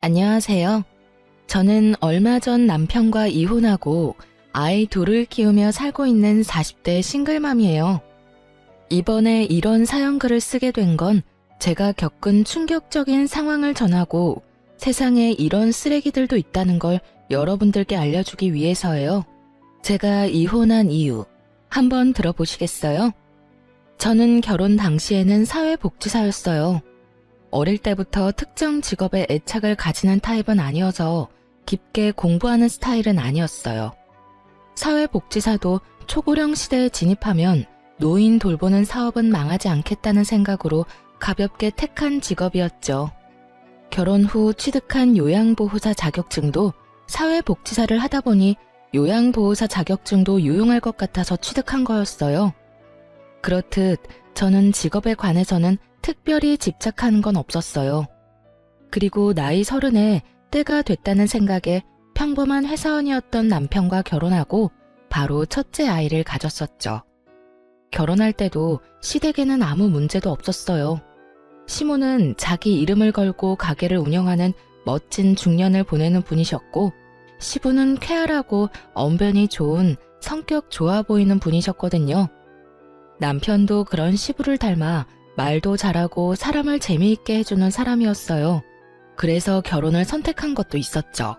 안녕하세요. 저는 얼마 전 남편과 이혼하고 아이 둘을 키우며 살고 있는 40대 싱글맘이에요. 이번에 이런 사연글을 쓰게 된 건 제가 겪은 충격적인 상황을 전하고 세상에 이런 쓰레기들도 있다는 걸 여러분들께 알려주기 위해서예요. 제가 이혼한 이유 한번 들어보시겠어요? 저는 결혼 당시에는 사회복지사였어요. 어릴 때부터 특정 직업에 애착을 가지는 타입은 아니어서 깊게 공부하는 스타일은 아니었어요. 사회복지사도 초고령 시대에 진입하면 노인 돌보는 사업은 망하지 않겠다는 생각으로 가볍게 택한 직업이었죠. 결혼 후 취득한 요양보호사 자격증도 사회복지사를 하다 보니 요양보호사 자격증도 유용할 것 같아서 취득한 거였어요. 그렇듯 저는 직업에 관해서는 특별히 집착하는 건 없었어요. 그리고 나이 30에 때가 됐다는 생각에 평범한 회사원이었던 남편과 결혼하고 바로 첫째 아이를 가졌었죠. 결혼할 때도 시댁에는 아무 문제도 없었어요. 시모는 자기 이름을 걸고 가게를 운영하는 멋진 중년을 보내는 분이셨고, 시부는 쾌활하고 언변이 좋은 성격 좋아 보이는 분이셨거든요. 남편도 그런 시부를 닮아 말도 잘하고 사람을 재미있게 해주는 사람이었어요. 그래서 결혼을 선택한 것도 있었죠.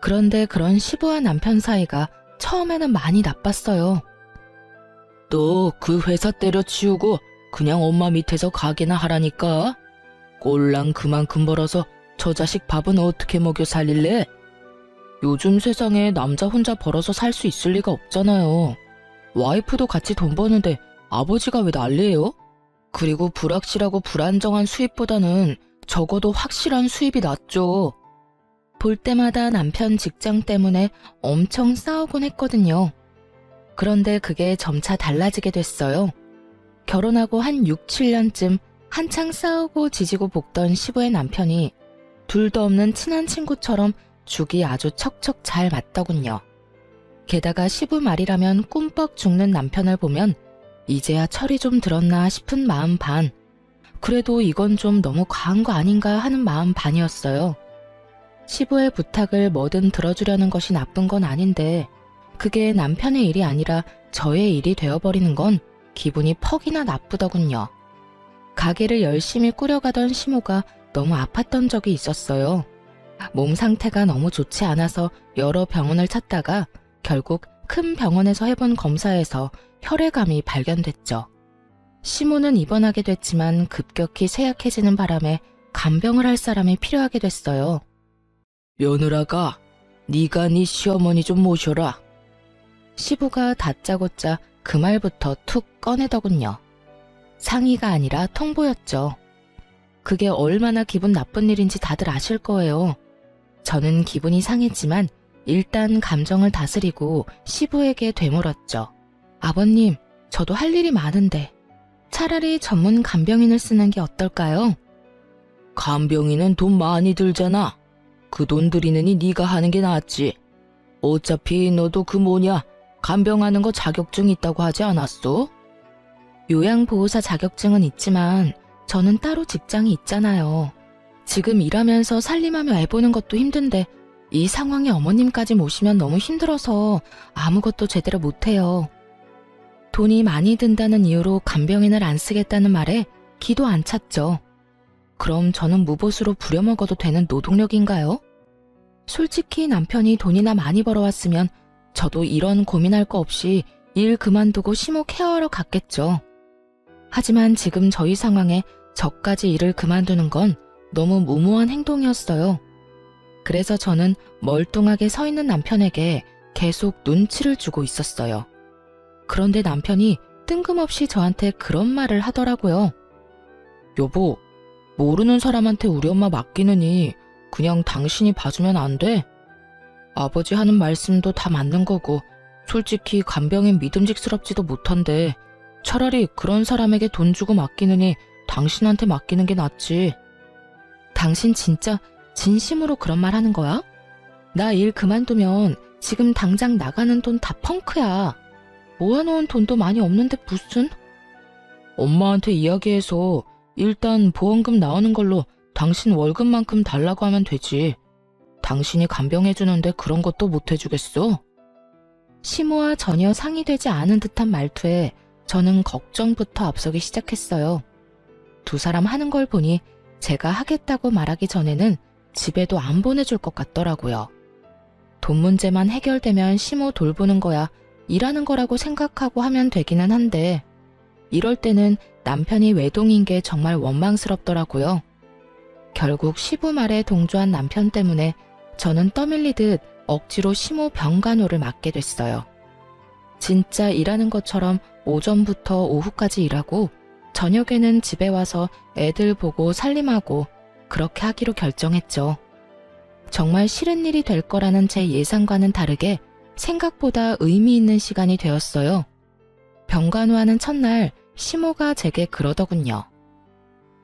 그런데 그런 시부와 남편 사이가 처음에는 많이 나빴어요. 너 그 회사 때려치우고 그냥 엄마 밑에서 가게나 하라니까. 꼴랑 그만큼 벌어서 저 자식 밥은 어떻게 먹여 살릴래? 요즘 세상에 남자 혼자 벌어서 살 수 있을 리가 없잖아요. 와이프도 같이 돈 버는데 아버지가 왜 난리예요? 그리고 불확실하고 불안정한 수입보다는 적어도 확실한 수입이 낫죠. 볼 때마다 남편 직장 때문에 엄청 싸우곤 했거든요. 그런데 그게 점차 달라지게 됐어요. 결혼하고 한 6, 7년쯤 한창 싸우고 지지고 볶던 시부의 남편이 둘도 없는 친한 친구처럼 죽이 아주 척척 잘 맞더군요. 게다가 시부 말이라면 꿈뻑 죽는 남편을 보면 이제야 철이 좀 들었나 싶은 마음 반, 그래도 이건 좀 너무 과한 거 아닌가 하는 마음 반이었어요. 시부의 부탁을 뭐든 들어주려는 것이 나쁜 건 아닌데 그게 남편의 일이 아니라 저의 일이 되어버리는 건 기분이 퍽이나 나쁘더군요. 가게를 열심히 꾸려가던 시모가 너무 아팠던 적이 있었어요. 몸 상태가 너무 좋지 않아서 여러 병원을 찾다가 결국 큰 병원에서 해본 검사에서 혈액암이 발견됐죠. 시모는 입원하게 됐지만 급격히 쇠약해지는 바람에 간병을 할 사람이 필요하게 됐어요. 며느라가 네가 네 시어머니 좀 모셔라. 시부가 다짜고짜 그 말부터 툭 꺼내더군요. 상의가 아니라 통보였죠. 그게 얼마나 기분 나쁜 일인지 다들 아실 거예요. 저는 기분이 상했지만 일단 감정을 다스리고 시부에게 되물었죠. 아버님, 저도 할 일이 많은데 차라리 전문 간병인을 쓰는 게 어떨까요? 간병인은 돈 많이 들잖아. 그 돈 들이느니 네가 하는 게 낫지. 어차피 너도 그 뭐냐, 간병하는 거 자격증 있다고 하지 않았어? 요양보호사 자격증은 있지만 저는 따로 직장이 있잖아요. 지금 일하면서 살림하며 애 보는 것도 힘든데 이 상황에 어머님까지 모시면 너무 힘들어서 아무것도 제대로 못해요. 돈이 많이 든다는 이유로 간병인을 안 쓰겠다는 말에 기도 안 찼죠. 그럼 저는 무보수로 부려먹어도 되는 노동력인가요? 솔직히 남편이 돈이나 많이 벌어왔으면 저도 이런 고민할 거 없이 일 그만두고 시모 케어하러 갔겠죠. 하지만 지금 저희 상황에 저까지 일을 그만두는 건 너무 무모한 행동이었어요. 그래서 저는 멀뚱하게 서 있는 남편에게 계속 눈치를 주고 있었어요. 그런데 남편이 뜬금없이 저한테 그런 말을 하더라고요. 여보, 모르는 사람한테 우리 엄마 맡기느니 그냥 당신이 봐주면 안 돼? 아버지 하는 말씀도 다 맞는 거고 솔직히 간병인 믿음직스럽지도 못한데 차라리 그런 사람에게 돈 주고 맡기느니 당신한테 맡기는 게 낫지. 당신 진짜 진심으로 그런 말 하는 거야? 나 일 그만두면 지금 당장 나가는 돈 다 펑크야. 모아놓은 돈도 많이 없는데 무슨? 엄마한테 이야기해서 일단 보험금 나오는 걸로 당신 월급만큼 달라고 하면 되지. 당신이 간병해주는데 그런 것도 못 해주겠어? 시모와 전혀 상의되지 않은 듯한 말투에 저는 걱정부터 앞서기 시작했어요. 두 사람 하는 걸 보니 제가 하겠다고 말하기 전에는 집에도 안 보내줄 것 같더라고요. 돈 문제만 해결되면 시모 돌보는 거야 일하는 거라고 생각하고 하면 되기는 한데 이럴 때는 남편이 외동인 게 정말 원망스럽더라고요. 결국 시부 말에 동조한 남편 때문에 저는 떠밀리듯 억지로 시모 병간호를 맡게 됐어요. 진짜 일하는 것처럼 오전부터 오후까지 일하고 저녁에는 집에 와서 애들 보고 살림하고 그렇게 하기로 결정했죠. 정말 싫은 일이 될 거라는 제 예상과는 다르게 생각보다 의미 있는 시간이 되었어요. 병간호하는 첫날 시모가 제게 그러더군요.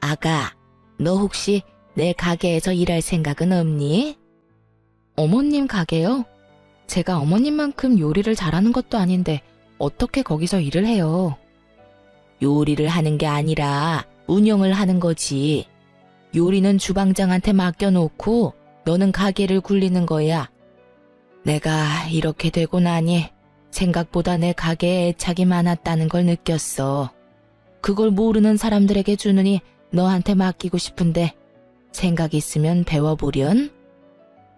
아가, 너 혹시 내 가게에서 일할 생각은 없니? 어머님 가게요? 제가 어머님만큼 요리를 잘하는 것도 아닌데 어떻게 거기서 일을 해요? 요리를 하는 게 아니라 운영을 하는 거지. 요리는 주방장한테 맡겨놓고 너는 가게를 굴리는 거야. 내가 이렇게 되고 나니 생각보다 내 가게에 애착이 많았다는 걸 느꼈어. 그걸 모르는 사람들에게 주느니 너한테 맡기고 싶은데 생각 있으면 배워보련?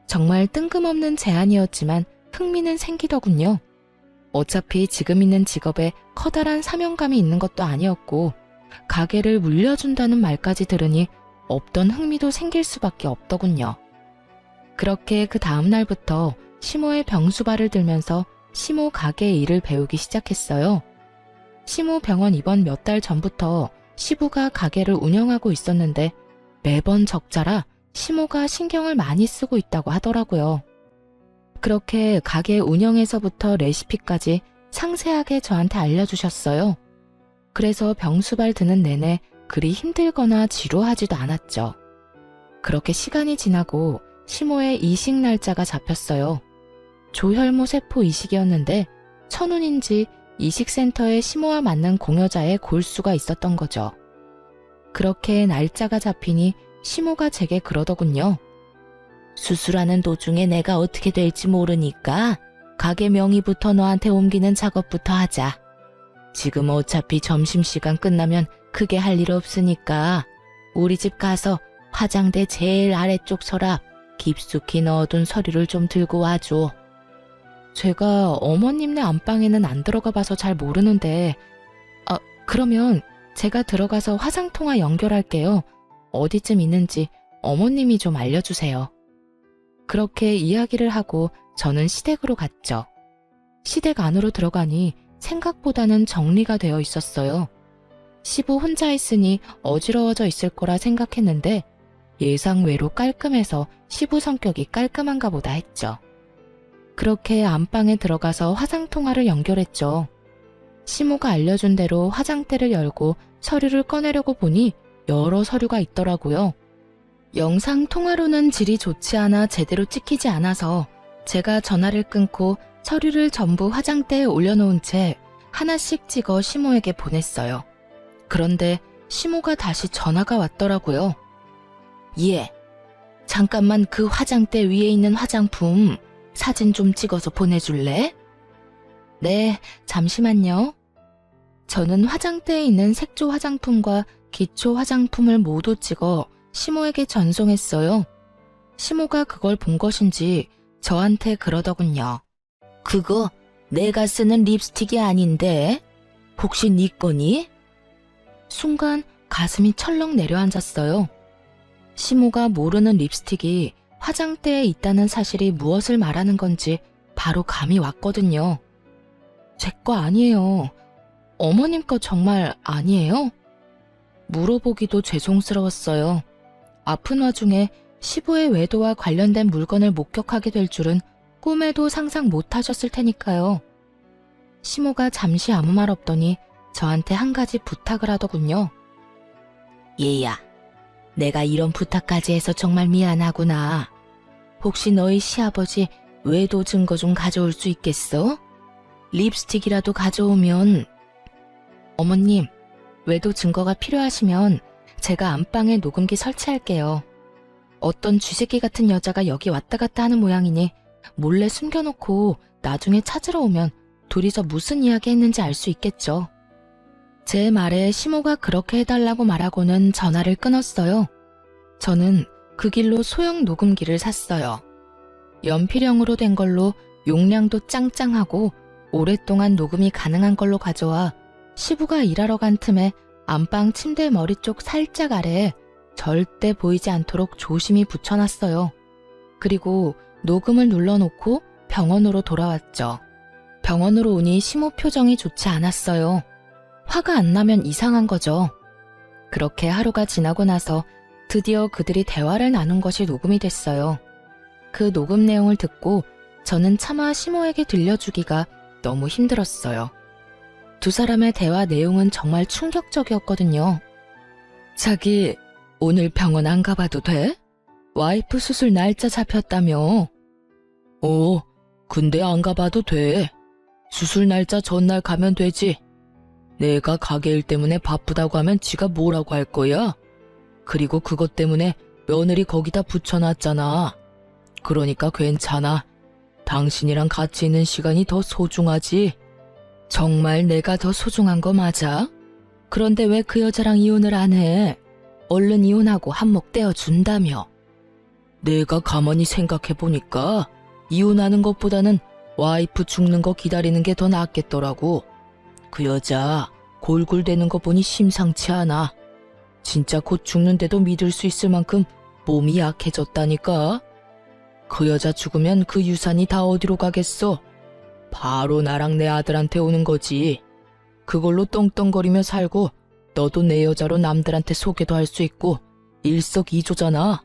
정말 뜬금없는 제안이었지만 흥미는 생기더군요. 어차피 지금 있는 직업에 커다란 사명감이 있는 것도 아니었고 가게를 물려준다는 말까지 들으니 없던 흥미도 생길 수밖에 없더군요. 그렇게 그 다음 날부터 시모의 병수발을 들면서 시모 가게 일을 배우기 시작했어요. 시모 병원 입원 몇 달 전부터 시부가 가게를 운영하고 있었는데 매번 적자라 시모가 신경을 많이 쓰고 있다고 하더라고요. 그렇게 가게 운영에서부터 레시피까지 상세하게 저한테 알려주셨어요. 그래서 병수발 드는 내내 그리 힘들거나 지루하지도 않았죠. 그렇게 시간이 지나고 시모의 이식 날짜가 잡혔어요. 조혈모 세포 이식이었는데 천운인지 이식센터에 시모와 맞는 공여자의 골수가 있었던 거죠. 그렇게 날짜가 잡히니 시모가 제게 그러더군요. 수술하는 도중에 내가 어떻게 될지 모르니까 가게 명의부터 너한테 옮기는 작업부터 하자. 지금 어차피 점심시간 끝나면 크게 할 일 없으니까 우리 집 가서 화장대 제일 아래쪽 서랍 깊숙이 넣어둔 서류를 좀 들고 와줘. 제가 어머님네 안방에는 안 들어가 봐서 잘 모르는데 그러면 제가 들어가서 화상통화 연결할게요. 어디쯤 있는지 어머님이 좀 알려주세요. 그렇게 이야기를 하고 저는 시댁으로 갔죠. 시댁 안으로 들어가니 생각보다는 정리가 되어 있었어요. 시부 혼자 있으니 어지러워져 있을 거라 생각했는데 예상외로 깔끔해서 시부 성격이 깔끔한가 보다 했죠. 그렇게 안방에 들어가서 화상통화를 연결했죠. 시모가 알려준 대로 화장대를 열고 서류를 꺼내려고 보니 여러 서류가 있더라고요. 영상통화로는 질이 좋지 않아 제대로 찍히지 않아서 제가 전화를 끊고 서류를 전부 화장대에 올려놓은 채 하나씩 찍어 시모에게 보냈어요. 그런데 시모가 다시 전화가 왔더라고요. 예, 잠깐만 그 화장대 위에 있는 화장품 사진 좀 찍어서 보내줄래? 네, 잠시만요. 저는 화장대에 있는 색조 화장품과 기초 화장품을 모두 찍어 시모에게 전송했어요. 시모가 그걸 본 것인지 저한테 그러더군요. 그거 내가 쓰는 립스틱이 아닌데 혹시 네 거니? 순간 가슴이 철렁 내려앉았어요. 시모가 모르는 립스틱이 화장대에 있다는 사실이 무엇을 말하는 건지 바로 감이 왔거든요. 제 거 아니에요. 어머님 거 정말 아니에요? 물어보기도 죄송스러웠어요. 아픈 와중에 시부의 외도와 관련된 물건을 목격하게 될 줄은 꿈에도 상상 못 하셨을 테니까요. 시모가 잠시 아무 말 없더니 저한테 한 가지 부탁을 하더군요. 얘야, 내가 이런 부탁까지 해서 정말 미안하구나. 혹시 너희 시아버지 외도 증거 좀 가져올 수 있겠어? 립스틱이라도 가져오면. 어머님, 외도 증거가 필요하시면 제가 안방에 녹음기 설치할게요. 어떤 쥐새끼 같은 여자가 여기 왔다 갔다 하는 모양이니 몰래 숨겨놓고 나중에 찾으러 오면 둘이서 무슨 이야기 했는지 알 수 있겠죠. 제 말에 시모가 그렇게 해달라고 말하고는 전화를 끊었어요. 저는 그 길로 소형 녹음기를 샀어요. 연필형으로 된 걸로 용량도 짱짱하고 오랫동안 녹음이 가능한 걸로 가져와 시부가 일하러 간 틈에 안방 침대 머리 쪽 살짝 아래에 절대 보이지 않도록 조심히 붙여놨어요. 그리고 녹음을 눌러놓고 병원으로 돌아왔죠. 병원으로 오니 시모 표정이 좋지 않았어요. 화가 안 나면 이상한 거죠. 그렇게 하루가 지나고 나서 드디어 그들이 대화를 나눈 것이 녹음이 됐어요. 그 녹음 내용을 듣고 저는 차마 시모에게 들려주기가 너무 힘들었어요. 두 사람의 대화 내용은 정말 충격적이었거든요. 자기, 오늘 병원 안 가봐도 돼? 와이프 수술 날짜 잡혔다며. 근데 안 가봐도 돼. 수술 날짜 전날 가면 되지. 내가 가게 일 때문에 바쁘다고 하면 지가 뭐라고 할 거야? 그리고 그것 때문에 며느리 거기다 붙여놨잖아. 그러니까 괜찮아. 당신이랑 같이 있는 시간이 더 소중하지. 정말 내가 더 소중한 거 맞아? 그런데 왜 그 여자랑 이혼을 안 해? 얼른 이혼하고 한몫 떼어준다며. 내가 가만히 생각해보니까 이혼하는 것보다는 와이프 죽는 거 기다리는 게 더 낫겠더라고. 그 여자 골골대는 거 보니 심상치 않아. 진짜 곧 죽는데도 믿을 수 있을 만큼 몸이 약해졌다니까. 그 여자 죽으면 그 유산이 다 어디로 가겠어? 바로 나랑 내 아들한테 오는 거지. 그걸로 떵떵거리며 살고 너도 내 여자로 남들한테 소개도 할 수 있고 일석이조잖아.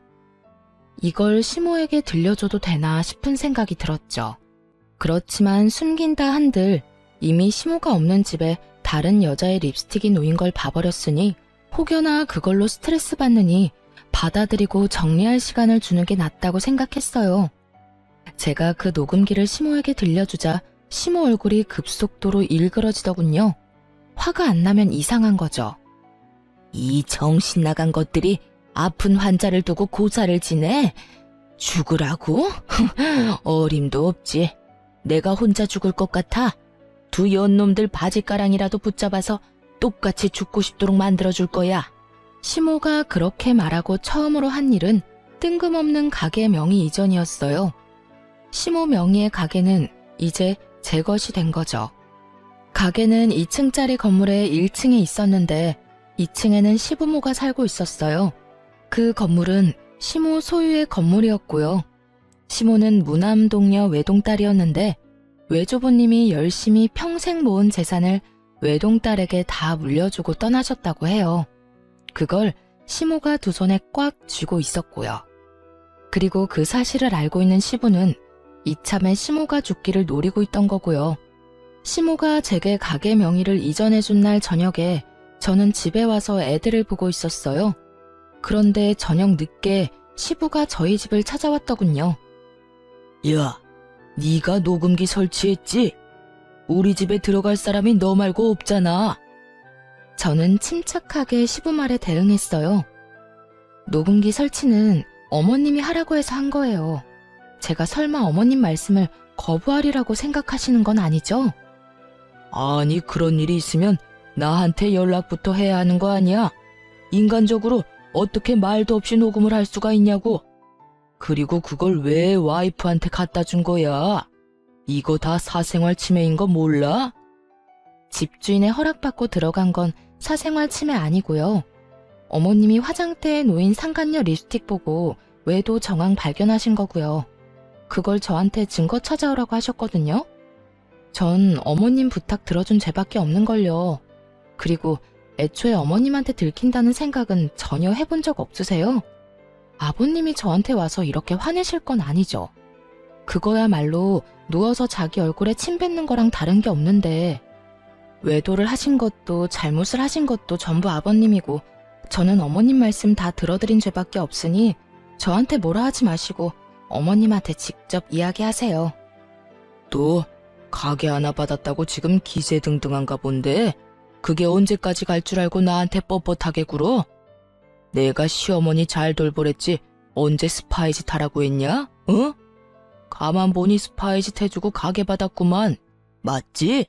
이걸 시모에게 들려줘도 되나 싶은 생각이 들었죠. 그렇지만 숨긴다 한들 이미 시모가 없는 집에 다른 여자의 립스틱이 놓인 걸 봐버렸으니 혹여나 그걸로 스트레스 받느니 받아들이고 정리할 시간을 주는 게 낫다고 생각했어요. 제가 그 녹음기를 시모에게 들려주자 시모 얼굴이 급속도로 일그러지더군요. 화가 안 나면 이상한 거죠. 이 정신 나간 것들이 아픈 환자를 두고 고사를 지내? 죽으라고? 어림도 없지. 내가 혼자 죽을 것 같아? 두 연놈들 바지가랑이라도 붙잡아서 똑같이 죽고 싶도록 만들어줄 거야. 시모가 그렇게 말하고 처음으로 한 일은 뜬금없는 가게 명의 이전이었어요. 시모 명의의 가게는 이제 제 것이 된 거죠. 가게는 2층짜리 건물의 1층에 있었는데 2층에는 시부모가 살고 있었어요. 그 건물은 시모 소유의 건물이었고요. 시모는 무남동녀 외동딸이었는데 외조부님이 열심히 평생 모은 재산을 외동딸에게 다 물려주고 떠나셨다고 해요. 그걸 시모가 두 손에 꽉 쥐고 있었고요. 그리고 그 사실을 알고 있는 시부는 이참에 시모가 죽기를 노리고 있던 거고요. 시모가 제게 가게 명의를 이전해준 날 저녁에 저는 집에 와서 애들을 보고 있었어요. 그런데 저녁 늦게 시부가 저희 집을 찾아왔더군요. 야, 네가 녹음기 설치했지? 우리 집에 들어갈 사람이 너 말고 없잖아. 저는 침착하게 시부 말에 대응했어요. 녹음기 설치는 어머님이 하라고 해서 한 거예요. 제가 설마 어머님 말씀을 거부하리라고 생각하시는 건 아니죠? 아니, 그런 일이 있으면 나한테 연락부터 해야 하는 거 아니야? 인간적으로 어떻게 말도 없이 녹음을 할 수가 있냐고. 그리고 그걸 왜 와이프한테 갖다 준 거야? 이거 다 사생활 침해인 거 몰라? 집주인의 허락받고 들어간 건 사생활 침해 아니고요. 어머님이 화장대에 놓인 상간녀 립스틱 보고 외도 정황 발견하신 거고요. 그걸 저한테 증거 찾아오라고 하셨거든요. 전 어머님 부탁 들어준 죄밖에 없는걸요. 그리고 애초에 어머님한테 들킨다는 생각은 전혀 해본 적 없으세요? 아버님이 저한테 와서 이렇게 화내실 건 아니죠. 그거야말로 누워서 자기 얼굴에 침 뱉는 거랑 다른 게 없는데 외도를 하신 것도 잘못을 하신 것도 전부 아버님이고 저는 어머님 말씀 다 들어드린 죄밖에 없으니 저한테 뭐라 하지 마시고 어머님한테 직접 이야기하세요. 또 가게 하나 받았다고 지금 기세등등한가 본데 그게 언제까지 갈 줄 알고 나한테 뻣뻣하게 굴어? 내가 시어머니 잘 돌보랬지 언제 스파이짓 하라고 했냐? 어? 가만 보니 스파이짓 해주고 가게 받았구만. 맞지?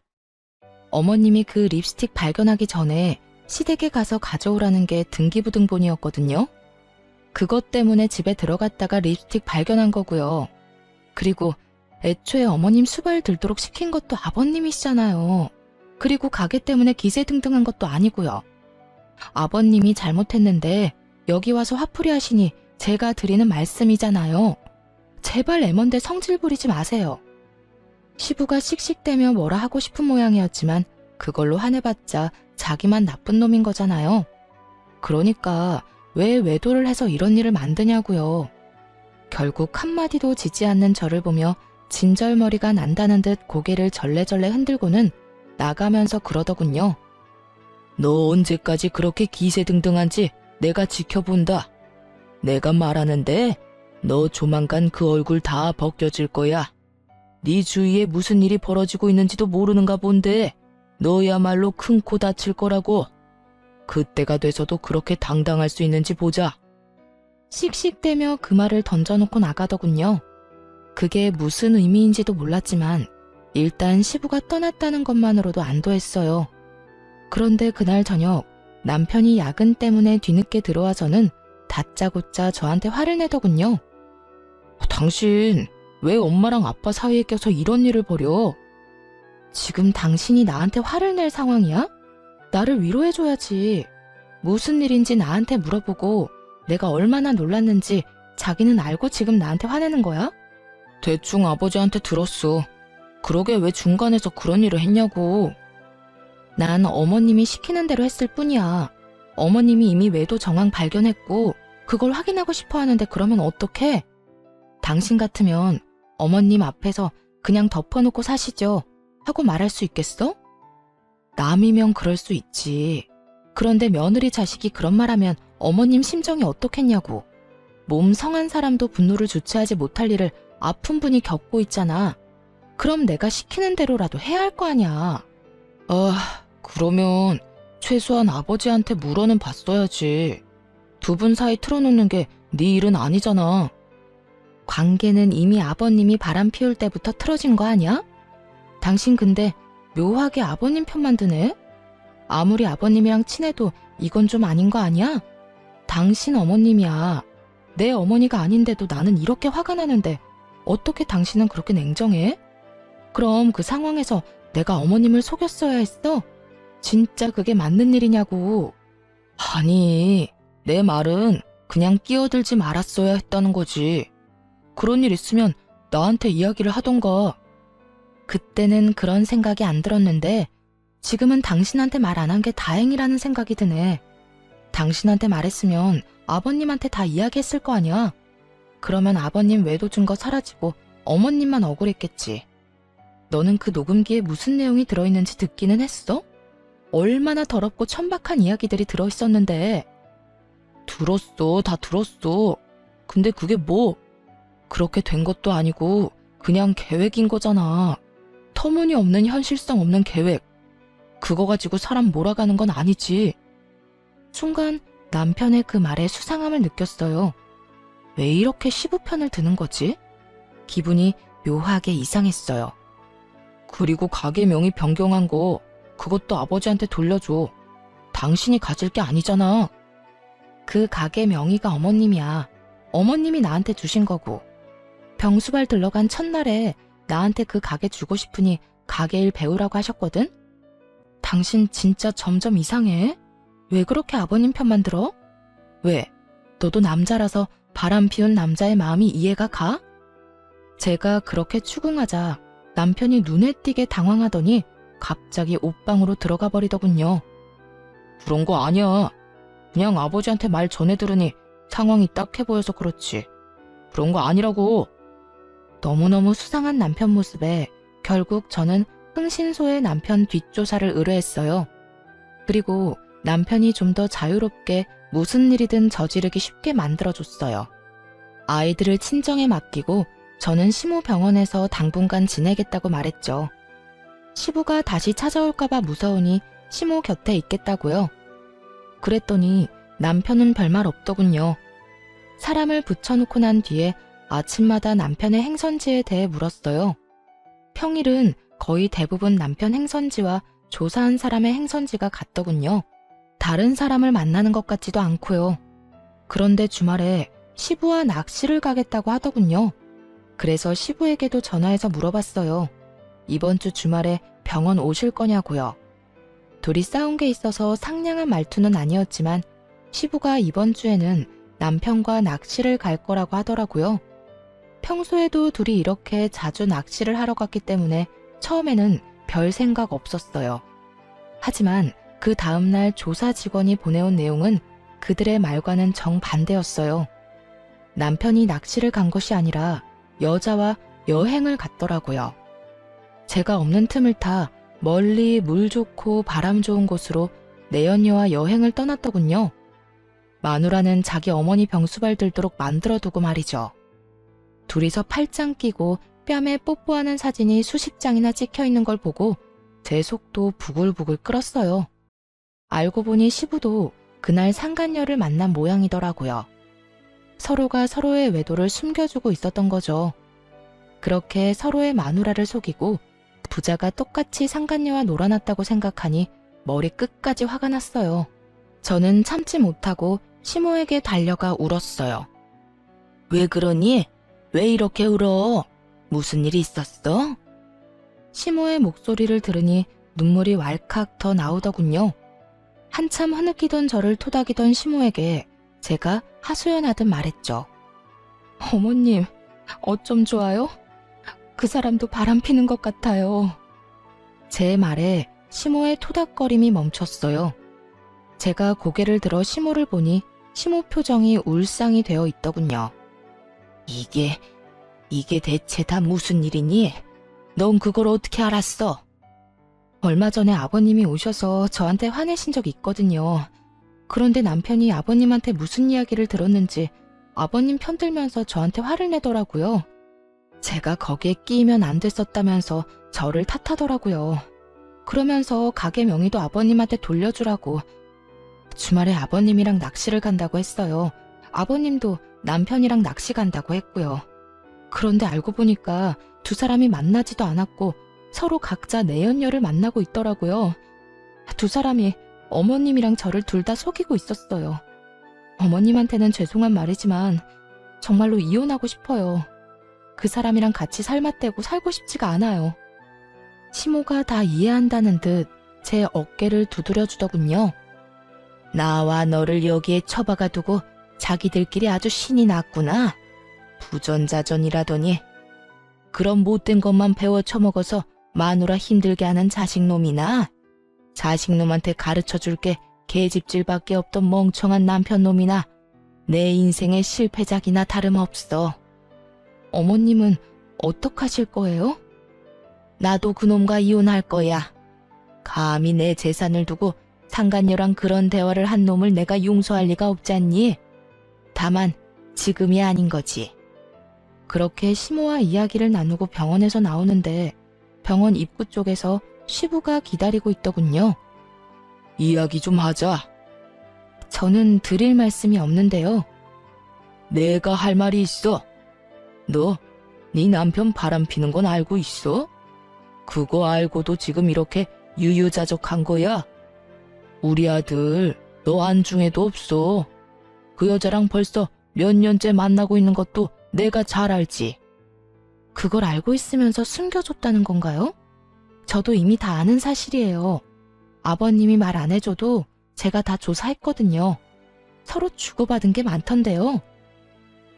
어머님이 그 립스틱 발견하기 전에 시댁에 가서 가져오라는 게 등기부등본이었거든요. 그것 때문에 집에 들어갔다가 립스틱 발견한 거고요. 그리고 애초에 어머님 수발 들도록 시킨 것도 아버님이시잖아요. 그리고 가게 때문에 기세등등한 것도 아니고요. 아버님이 잘못했는데 여기 와서 화풀이 하시니 제가 드리는 말씀이잖아요. 제발 애먼데 성질 부리지 마세요. 시부가 씩씩대며 뭐라 하고 싶은 모양이었지만 그걸로 화내봤자 자기만 나쁜 놈인 거잖아요. 그러니까 왜 외도를 해서 이런 일을 만드냐고요. 결국 한마디도 지지 않는 저를 보며 진절머리가 난다는 듯 고개를 절레절레 흔들고는 나가면서 그러더군요. 너 언제까지 그렇게 기세등등한지 내가 지켜본다. 내가 말하는데 너 조만간 그 얼굴 다 벗겨질 거야. 네 주위에 무슨 일이 벌어지고 있는지도 모르는가 본데 너야말로 큰 코 다칠 거라고. 그때가 돼서도 그렇게 당당할 수 있는지 보자. 씩씩대며 그 말을 던져놓고 나가더군요. 그게 무슨 의미인지도 몰랐지만 일단 시부가 떠났다는 것만으로도 안도했어요. 그런데 그날 저녁 남편이 야근 때문에 뒤늦게 들어와서는 다짜고짜 저한테 화를 내더군요. 당신 왜 엄마랑 아빠 사이에 껴서 이런 일을 벌여? 지금 당신이 나한테 화를 낼 상황이야? 나를 위로해줘야지. 무슨 일인지 나한테 물어보고 내가 얼마나 놀랐는지 자기는 알고 지금 나한테 화내는 거야? 대충 아버지한테 들었어. 그러게 왜 중간에서 그런 일을 했냐고. 난 어머님이 시키는 대로 했을 뿐이야. 어머님이 이미 외도 정황 발견했고 그걸 확인하고 싶어 하는데 그러면 어떡해? 당신 같으면 어머님 앞에서 그냥 덮어놓고 사시죠 하고 말할 수 있겠어? 남이면 그럴 수 있지. 그런데 며느리 자식이 그런 말하면 어머님 심정이 어떻겠냐고. 몸 성한 사람도 분노를 주체하지 못할 일을 아픈 분이 겪고 있잖아. 그럼 내가 시키는 대로라도 해야 할 거 아니야. 그러면 최소한 아버지한테 물어는 봤어야지. 두 분 사이 틀어놓는 게 네 일은 아니잖아. 관계는 이미 아버님이 바람 피울 때부터 틀어진 거 아니야? 당신 근데 묘하게 아버님 편만 드네? 아무리 아버님이랑 친해도 이건 좀 아닌 거 아니야? 당신 어머님이야. 내 어머니가 아닌데도 나는 이렇게 화가 나는데 어떻게 당신은 그렇게 냉정해? 그럼 그 상황에서 내가 어머님을 속였어야 했어? 진짜 그게 맞는 일이냐고. 아니, 내 말은 그냥 끼어들지 말았어야 했다는 거지. 그런 일 있으면 나한테 이야기를 하던가. 그때는 그런 생각이 안 들었는데 지금은 당신한테 말 안 한 게 다행이라는 생각이 드네. 당신한테 말했으면 아버님한테 다 이야기했을 거 아니야. 그러면 아버님 외도 증거 사라지고 어머님만 억울했겠지. 너는 그 녹음기에 무슨 내용이 들어있는지 듣기는 했어? 얼마나 더럽고 천박한 이야기들이 들어있었는데. 들었어, 다 들었어. 근데 그게 뭐? 그렇게 된 것도 아니고 그냥 계획인 거잖아. 터무니없는 현실성 없는 계획. 그거 가지고 사람 몰아가는 건 아니지. 순간 남편의 그 말에 수상함을 느꼈어요. 왜 이렇게 시부 편을 드는 거지? 기분이 묘하게 이상했어요. 그리고 가게 명의 변경한 거 그것도 아버지한테 돌려줘. 당신이 가질 게 아니잖아. 그 가게 명의가 어머님이야. 어머님이 나한테 주신 거고. 병수발 들러간 첫날에 나한테 그 가게 주고 싶으니 가게 일 배우라고 하셨거든? 당신 진짜 점점 이상해. 왜 그렇게 아버님 편만 들어? 왜? 너도 남자라서 바람 피운 남자의 마음이 이해가 가? 제가 그렇게 추궁하자 남편이 눈에 띄게 당황하더니 갑자기 옷방으로 들어가 버리더군요. 그런 거 아니야. 그냥 아버지한테 말 전해 들으니 상황이 딱해 보여서 그렇지. 그런 거 아니라고. 너무너무 수상한 남편 모습에 결국 저는 흥신소에 남편 뒷조사를 의뢰했어요. 그리고 남편이 좀 더 자유롭게 무슨 일이든 저지르기 쉽게 만들어줬어요. 아이들을 친정에 맡기고 저는 시모 병원에서 당분간 지내겠다고 말했죠. 시부가 다시 찾아올까봐 무서우니 시모 곁에 있겠다고요. 그랬더니 남편은 별말 없더군요. 사람을 붙여놓고 난 뒤에 아침마다 남편의 행선지에 대해 물었어요. 평일은 거의 대부분 남편 행선지와 조사한 사람의 행선지가 같더군요. 다른 사람을 만나는 것 같지도 않고요. 그런데 주말에 시부와 낚시를 가겠다고 하더군요. 그래서 시부에게도 전화해서 물어봤어요. 이번 주 주말에 병원 오실 거냐고요. 둘이 싸운 게 있어서 상냥한 말투는 아니었지만 시부가 이번 주에는 남편과 낚시를 갈 거라고 하더라고요. 평소에도 둘이 이렇게 자주 낚시를 하러 갔기 때문에 처음에는 별 생각 없었어요. 하지만 그 다음날 조사 직원이 보내온 내용은 그들의 말과는 정반대였어요. 남편이 낚시를 간 것이 아니라 여자와 여행을 갔더라고요. 제가 없는 틈을 타 멀리 물 좋고 바람 좋은 곳으로 내연녀와 여행을 떠났더군요. 마누라는 자기 어머니 병수발 들도록 만들어두고 말이죠. 둘이서 팔짱 끼고 뺨에 뽀뽀하는 사진이 수십 장이나 찍혀있는 걸 보고 제 속도 부글부글 끓었어요. 알고 보니 시부도 그날 상간녀를 만난 모양이더라고요. 서로가 서로의 외도를 숨겨주고 있었던 거죠. 그렇게 서로의 마누라를 속이고 부자가 똑같이 상간녀와 놀아났다고 생각하니 머리 끝까지 화가 났어요. 저는 참지 못하고 시모에게 달려가 울었어요. 왜 그러니? 왜 이렇게 울어? 무슨 일이 있었어? 시모의 목소리를 들으니 눈물이 왈칵 더 나오더군요. 한참 흐느끼던 저를 토닥이던 시모에게 제가 하소연하듯 말했죠. 어머님, 어쩜 좋아요? 그 사람도 바람 피는 것 같아요. 제 말에 시모의 토닥거림이 멈췄어요. 제가 고개를 들어 시모를 보니 시모 표정이 울상이 되어 있더군요. 이게 대체 다 무슨 일이니? 넌 그걸 어떻게 알았어? 얼마 전에 아버님이 오셔서 저한테 화내신 적 있거든요. 그런데 남편이 아버님한테 무슨 이야기를 들었는지 아버님 편들면서 저한테 화를 내더라고요. 제가 거기에 끼이면 안 됐었다면서 저를 탓하더라고요. 그러면서 가게 명의도 아버님한테 돌려주라고. 주말에 아버님이랑 낚시를 간다고 했어요. 아버님도 남편이랑 낚시 간다고 했고요. 그런데 알고 보니까 두 사람이 만나지도 않았고 서로 각자 내연녀를 만나고 있더라고요. 두 사람이 어머님이랑 저를 둘 다 속이고 있었어요. 어머님한테는 죄송한 말이지만 정말로 이혼하고 싶어요. 그 사람이랑 같이 살맛대고 살고 싶지가 않아요. 시모가 다 이해한다는 듯 제 어깨를 두드려주더군요. 나와 너를 여기에 처박아 두고 자기들끼리 아주 신이 났구나. 부전자전이라더니 그런 못된 것만 배워 처먹어서 마누라 힘들게 하는 자식놈이나 자식놈한테 가르쳐줄 게 계집질밖에 없던 멍청한 남편놈이나 내 인생의 실패작이나 다름없어. 어머님은 어떡하실 거예요? 나도 그놈과 이혼할 거야. 감히 내 재산을 두고 상간녀랑 그런 대화를 한 놈을 내가 용서할 리가 없잖니. 다만 지금이 아닌 거지. 그렇게 시모와 이야기를 나누고 병원에서 나오는데 병원 입구 쪽에서 시부가 기다리고 있더군요. 이야기 좀 하자. 저는 드릴 말씀이 없는데요. 내가 할 말이 있어. 너, 네 남편 바람 피는 건 알고 있어? 그거 알고도 지금 이렇게 유유자적한 거야? 우리 아들, 너 안중에도 없어. 그 여자랑 벌써 몇 년째 만나고 있는 것도 내가 잘 알지. 그걸 알고 있으면서 숨겨줬다는 건가요? 저도 이미 다 아는 사실이에요. 아버님이 말 안 해줘도 제가 다 조사했거든요. 서로 주고받은 게 많던데요.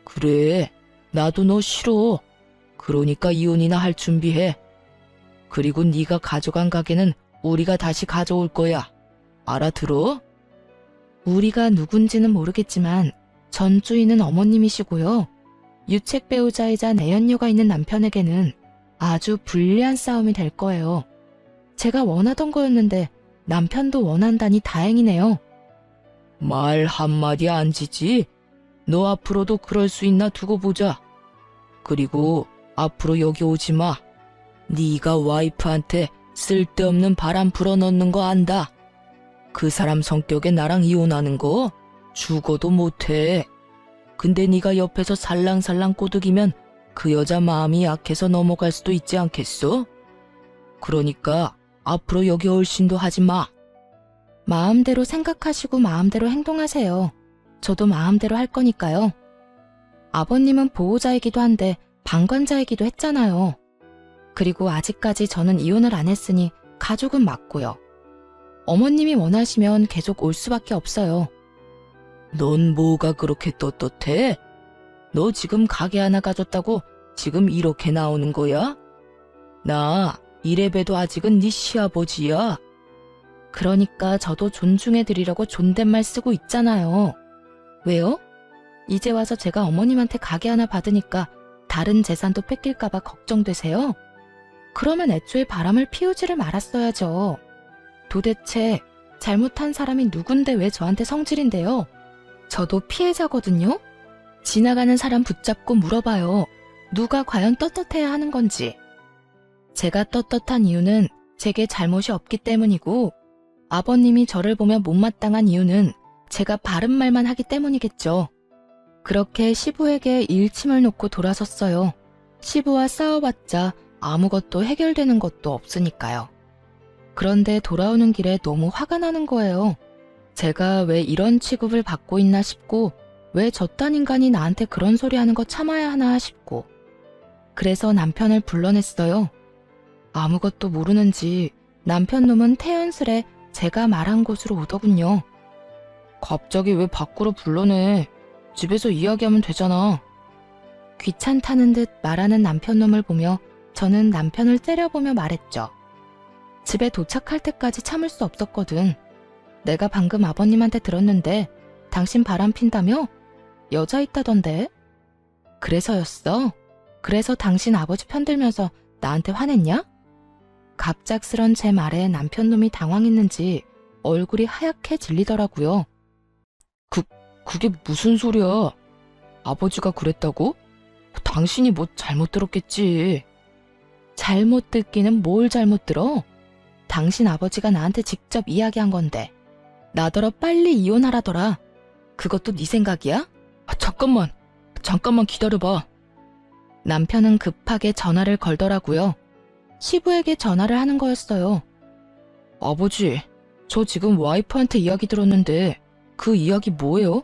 그래, 나도 너 싫어. 그러니까 이혼이나 할 준비해. 그리고 네가 가져간 가게는 우리가 다시 가져올 거야. 알아들어? 우리가 누군지는 모르겠지만 전 주인은 어머님이시고요. 유책 배우자이자 내연녀가 있는 남편에게는 아주 불리한 싸움이 될 거예요. 제가 원하던 거였는데 남편도 원한다니 다행이네요. 말 한마디 안 지지? 너 앞으로도 그럴 수 있나 두고 보자. 그리고 앞으로 여기 오지 마. 네가 와이프한테 쓸데없는 바람 불어넣는 거 안다. 그 사람 성격에 나랑 이혼하는 거 죽어도 못해. 근데 네가 옆에서 살랑살랑 꼬드기면 그 여자 마음이 약해서 넘어갈 수도 있지 않겠어? 그러니까 앞으로 여기 얼씬도 하지 마. 마음대로 생각하시고 마음대로 행동하세요. 저도 마음대로 할 거니까요. 아버님은 보호자이기도 한데 방관자이기도 했잖아요. 그리고 아직까지 저는 이혼을 안 했으니 가족은 맞고요. 어머님이 원하시면 계속 올 수밖에 없어요. 넌 뭐가 그렇게 떳떳해? 너 지금 가게 하나 가졌다고 지금 이렇게 나오는 거야? 나 이래봬도 아직은 네 시아버지야. 그러니까 저도 존중해드리려고 존댓말 쓰고 있잖아요. 왜요? 이제 와서 제가 어머님한테 가게 하나 받으니까 다른 재산도 뺏길까봐 걱정되세요? 그러면 애초에 바람을 피우지를 말았어야죠. 도대체 잘못한 사람이 누군데 왜 저한테 성질인데요? 저도 피해자거든요? 지나가는 사람 붙잡고 물어봐요. 누가 과연 떳떳해야 하는 건지. 제가 떳떳한 이유는 제게 잘못이 없기 때문이고 아버님이 저를 보며 못마땅한 이유는 제가 바른 말만 하기 때문이겠죠. 그렇게 시부에게 일침을 놓고 돌아섰어요. 시부와 싸워봤자 아무것도 해결되는 것도 없으니까요. 그런데 돌아오는 길에 너무 화가 나는 거예요. 제가 왜 이런 취급을 받고 있나 싶고 왜 저딴 인간이 나한테 그런 소리 하는 거 참아야 하나 싶고 그래서 남편을 불러냈어요. 아무것도 모르는지 남편 놈은 태연스레 제가 말한 곳으로 오더군요. 갑자기 왜 밖으로 불러내? 집에서 이야기하면 되잖아. 귀찮다는 듯 말하는 남편 놈을 보며 저는 남편을 째려보며 말했죠. 집에 도착할 때까지 참을 수 없었거든. 내가 방금 아버님한테 들었는데 당신 바람 핀다며? 여자 있다던데? 그래서였어? 그래서 당신 아버지 편들면서 나한테 화냈냐? 갑작스런 제 말에 남편놈이 당황했는지 얼굴이 하얗게 질리더라고요. 그게 무슨 소리야? 아버지가 그랬다고? 당신이 뭐 잘못 들었겠지. 잘못 듣기는 뭘 잘못 들어? 당신 아버지가 나한테 직접 이야기한 건데. 나더러 빨리 이혼하라더라. 그것도 네 생각이야? 잠깐만 기다려봐. 남편은 급하게 전화를 걸더라고요. 시부에게 전화를 하는 거였어요. 아버지, 저 지금 와이프한테 이야기 들었는데 그 이야기 뭐예요?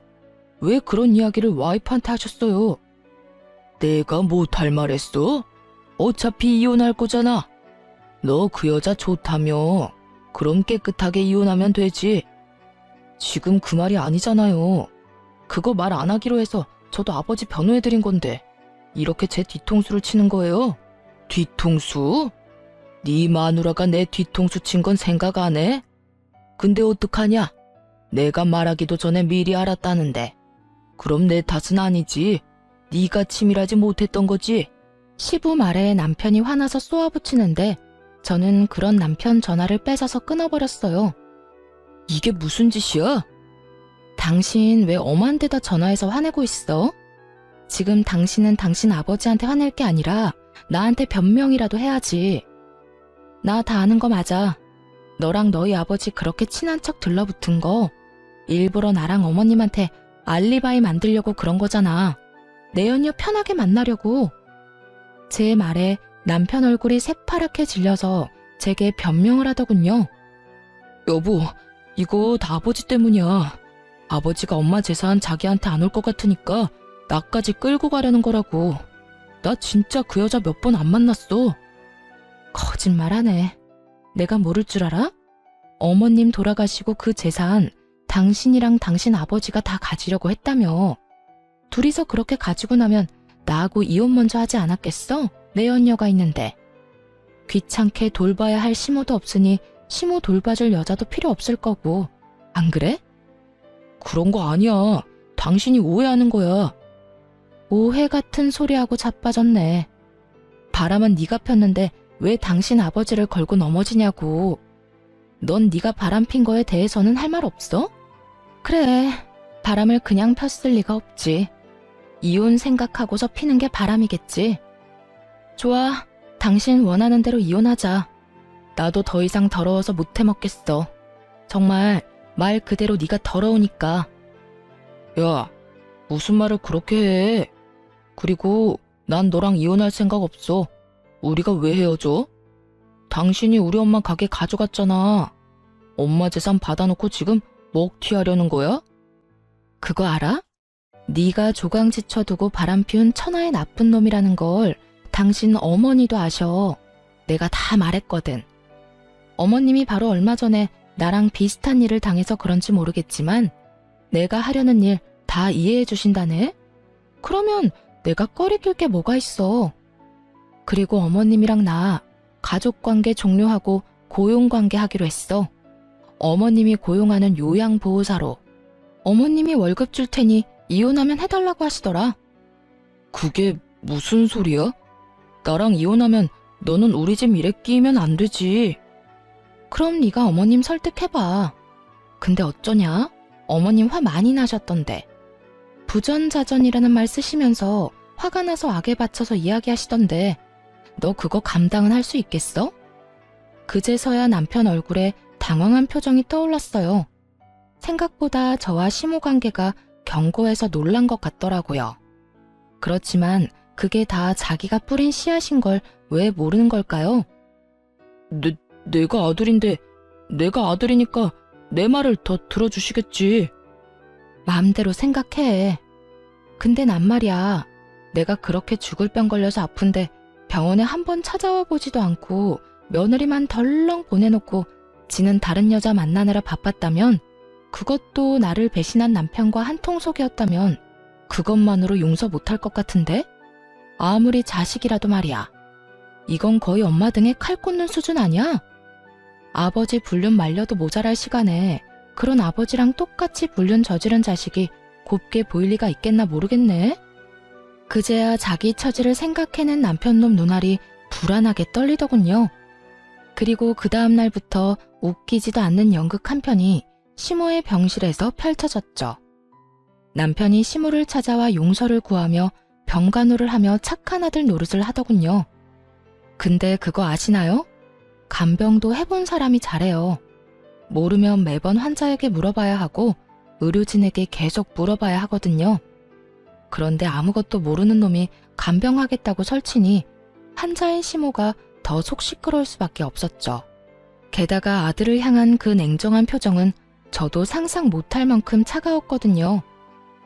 왜 그런 이야기를 와이프한테 하셨어요? 내가 못할 말했어? 어차피 이혼할 거잖아. 너 그 여자 좋다며. 그럼 깨끗하게 이혼하면 되지. 지금 그 말이 아니잖아요. 그거 말 안 하기로 해서 저도 아버지 변호해드린 건데 이렇게 제 뒤통수를 치는 거예요? 뒤통수? 네 마누라가 내 뒤통수 친 건 생각 안 해? 근데 어떡하냐? 내가 말하기도 전에 미리 알았다는데. 그럼 내 탓은 아니지. 네가 치밀하지 못했던 거지. 시부 말에 남편이 화나서 쏘아붙이는데 저는 그런 남편 전화를 뺏어서 끊어버렸어요. 이게 무슨 짓이야? 당신 왜 엄한 데다 전화해서 화내고 있어? 지금 당신은 당신 아버지한테 화낼 게 아니라 나한테 변명이라도 해야지. 나 다 아는 거 맞아. 너랑 너희 아버지 그렇게 친한 척 들러붙은 거 일부러 나랑 어머님한테 알리바이 만들려고 그런 거잖아. 내 연녀 편하게 만나려고. 제 말에 남편 얼굴이 새파랗게 질려서 제게 변명을 하더군요. 여보, 이거 다 아버지 때문이야. 아버지가 엄마 재산 자기한테 안 올 것 같으니까 나까지 끌고 가려는 거라고. 나 진짜 그 여자 몇 번 안 만났어. 거짓말하네. 내가 모를 줄 알아? 어머님 돌아가시고 그 재산 당신이랑 당신 아버지가 다 가지려고 했다며. 둘이서 그렇게 가지고 나면 나하고 이혼 먼저 하지 않았겠어? 내 연녀가 있는데. 귀찮게 돌봐야 할 시모도 없으니 시모 돌봐줄 여자도 필요 없을 거고. 안 그래? 그런 거 아니야. 당신이 오해하는 거야. 오해 같은 소리하고 자빠졌네. 바람은 네가 폈는데 왜 당신 아버지를 걸고 넘어지냐고. 넌 네가 바람 핀 거에 대해서는 할 말 없어? 그래, 바람을 그냥 폈을 리가 없지. 이혼 생각하고서 피는 게 바람이겠지. 좋아, 당신 원하는 대로 이혼하자. 나도 더 이상 더러워서 못 해먹겠어. 정말 말 그대로 네가 더러우니까. 야, 무슨 말을 그렇게 해? 그리고 난 너랑 이혼할 생각 없어. 우리가 왜 헤어져? 당신이 우리 엄마 가게 가져갔잖아. 엄마 재산 받아놓고 지금 먹튀하려는 거야? 그거 알아? 네가 조강지쳐 두고 바람피운 천하의 나쁜 놈이라는 걸 당신 어머니도 아셔. 내가 다 말했거든. 어머님이 바로 얼마 전에 나랑 비슷한 일을 당해서 그런지 모르겠지만 내가 하려는 일 다 이해해 주신다네? 그러면 내가 꺼리낄 게 뭐가 있어. 그리고 어머님이랑 나 가족관계 종료하고 고용관계 하기로 했어. 어머님이 고용하는 요양보호사로. 어머님이 월급 줄 테니 이혼하면 해달라고 하시더라. 그게 무슨 소리야? 나랑 이혼하면 너는 우리 집 일에 끼면 안 되지. 그럼 네가 어머님 설득해봐. 근데 어쩌냐? 어머님 화 많이 나셨던데. 부전자전이라는 말 쓰시면서 화가 나서 악에 받쳐서 이야기하시던데 너 그거 감당은 할 수 있겠어? 그제서야 남편 얼굴에 당황한 표정이 떠올랐어요. 생각보다 저와 시모 관계가 견고해서 놀란 것 같더라고요. 그렇지만 그게 다 자기가 뿌린 씨앗인 걸 왜 모르는 걸까요? 내가 아들인데 내가 아들이니까 내 말을 더 들어주시겠지. 마음대로 생각해. 근데 난 말이야. 내가 그렇게 죽을 병 걸려서 아픈데 병원에 한번 찾아와 보지도 않고 며느리만 덜렁 보내놓고 지는 다른 여자 만나느라 바빴다면, 그것도 나를 배신한 남편과 한통속이었다면 그것만으로 용서 못할 것 같은데? 아무리 자식이라도 말이야. 이건 거의 엄마 등에 칼 꽂는 수준 아니야? 아버지 불륜 말려도 모자랄 시간에 그런 아버지랑 똑같이 불륜 저지른 자식이 곱게 보일 리가 있겠나 모르겠네. 그제야 자기 처지를 생각해낸 남편놈 눈알이 불안하게 떨리더군요. 그리고 그 다음 날부터 웃기지도 않는 연극 한 편이 시모의 병실에서 펼쳐졌죠. 남편이 시모를 찾아와 용서를 구하며 병간호를 하며 착한 아들 노릇을 하더군요. 근데 그거 아시나요? 간병도 해본 사람이 잘해요. 모르면 매번 환자에게 물어봐야 하고 의료진에게 계속 물어봐야 하거든요. 그런데 아무것도 모르는 놈이 간병하겠다고 설치니 환자인 시모가 더 속 시끄러울 수밖에 없었죠. 게다가 아들을 향한 그 냉정한 표정은 저도 상상 못할 만큼 차가웠거든요.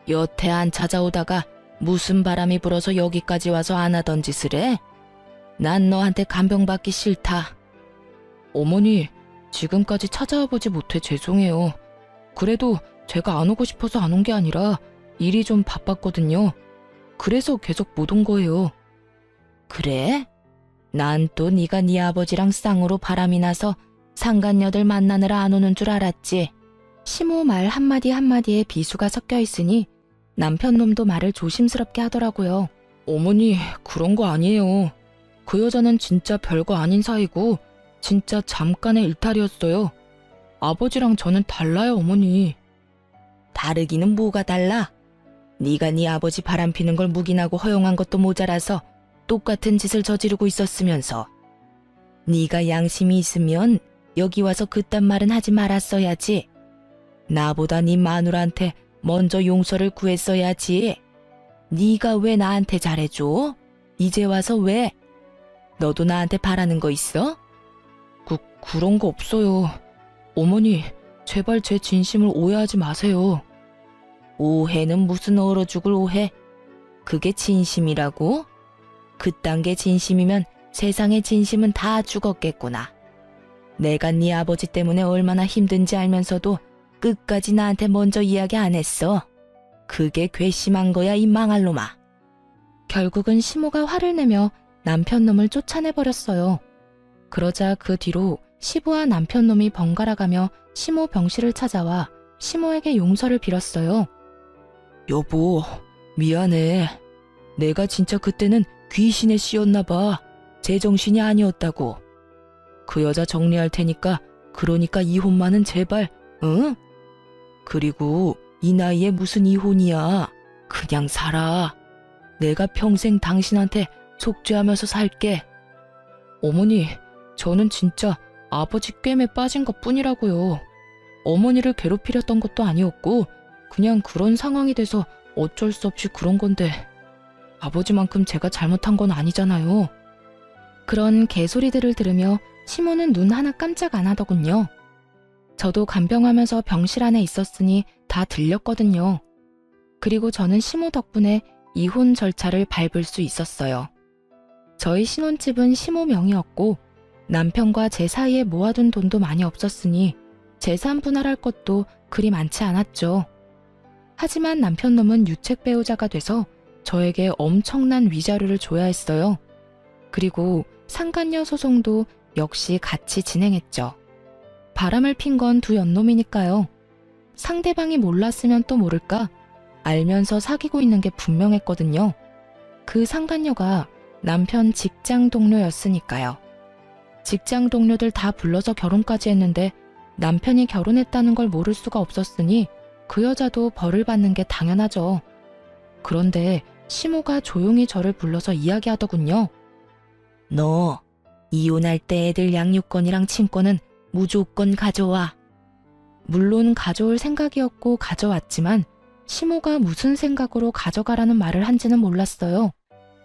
여태 안 찾아오다가 무슨 바람이 불어서 여기까지 와서 안 하던 짓을 해? 난 너한테 간병받기 싫다. 어머니, 지금까지 찾아와 보지 못해 죄송해요. 그래도 제가 안 오고 싶어서 안 온 게 아니라 일이 좀 바빴거든요. 그래서 계속 못 온 거예요. 그래? 난 또 네가 네 아버지랑 쌍으로 바람이 나서 상간녀들 만나느라 안 오는 줄 알았지. 시모 말 한마디 한마디에 비수가 섞여 있으니 남편놈도 말을 조심스럽게 하더라고요. 어머니, 그런 거 아니에요. 그 여자는 진짜 별거 아닌 사이고 진짜 잠깐의 일탈이었어요. 아버지랑 저는 달라요, 어머니. 다르기는 뭐가 달라? 네가 네 아버지 바람피는 걸 묵인하고 허용한 것도 모자라서 똑같은 짓을 저지르고 있었으면서. 네가 양심이 있으면 여기 와서 그딴 말은 하지 말았어야지. 나보다 네 마누라한테 먼저 용서를 구했어야지. 네가 왜 나한테 잘해줘? 이제 와서 왜? 너도 나한테 바라는 거 있어? 그런 거 없어요. 어머니, 제발 제 진심을 오해하지 마세요. 오해는 무슨 얼어 죽을 오해? 그게 진심이라고? 그딴 게 진심이면 세상의 진심은 다 죽었겠구나. 내가 네 아버지 때문에 얼마나 힘든지 알면서도 끝까지 나한테 먼저 이야기 안 했어. 그게 괘씸한 거야, 이 망할 놈아. 결국은 시모가 화를 내며 남편놈을 쫓아내버렸어요. 그러자 그 뒤로 시부와 남편놈이 번갈아가며 시모 병실을 찾아와 시모에게 용서를 빌었어요. 여보, 미안해. 내가 진짜 그때는 귀신에 씌었나 봐. 제정신이 아니었다고. 그 여자 정리할 테니까 그러니까 이혼만은 제발, 응? 그리고 이 나이에 무슨 이혼이야. 그냥 살아. 내가 평생 당신한테 속죄하면서 살게. 어머니, 저는 진짜 아버지 꿰매 빠진 것뿐이라고요. 어머니를 괴롭히렸던 것도 아니었고 그냥 그런 상황이 돼서 어쩔 수 없이 그런 건데 아버지만큼 제가 잘못한 건 아니잖아요. 그런 개소리들을 들으며 시모는 눈 하나 깜짝 안 하더군요. 저도 간병하면서 병실 안에 있었으니 다 들렸거든요. 그리고 저는 시모 덕분에 이혼 절차를 밟을 수 있었어요. 저희 신혼집은 시모 명의였고 남편과 제 사이에 모아둔 돈도 많이 없었으니 재산 분할할 것도 그리 많지 않았죠. 하지만 남편 놈은 유책 배우자가 돼서 저에게 엄청난 위자료를 줘야 했어요. 그리고 상간녀 소송도 역시 같이 진행했죠. 바람을 핀 건 두 연놈이니까요. 상대방이 몰랐으면 또 모를까 알면서 사귀고 있는 게 분명했거든요. 그 상간녀가 남편 직장 동료였으니까요. 직장 동료들 다 불러서 결혼까지 했는데 남편이 결혼했다는 걸 모를 수가 없었으니 그 여자도 벌을 받는 게 당연하죠. 그런데 시모가 조용히 저를 불러서 이야기하더군요. 너 이혼할 때 애들 양육권이랑 친권은 무조건 가져와. 물론 가져올 생각이었고 가져왔지만 시모가 무슨 생각으로 가져가라는 말을 한지는 몰랐어요.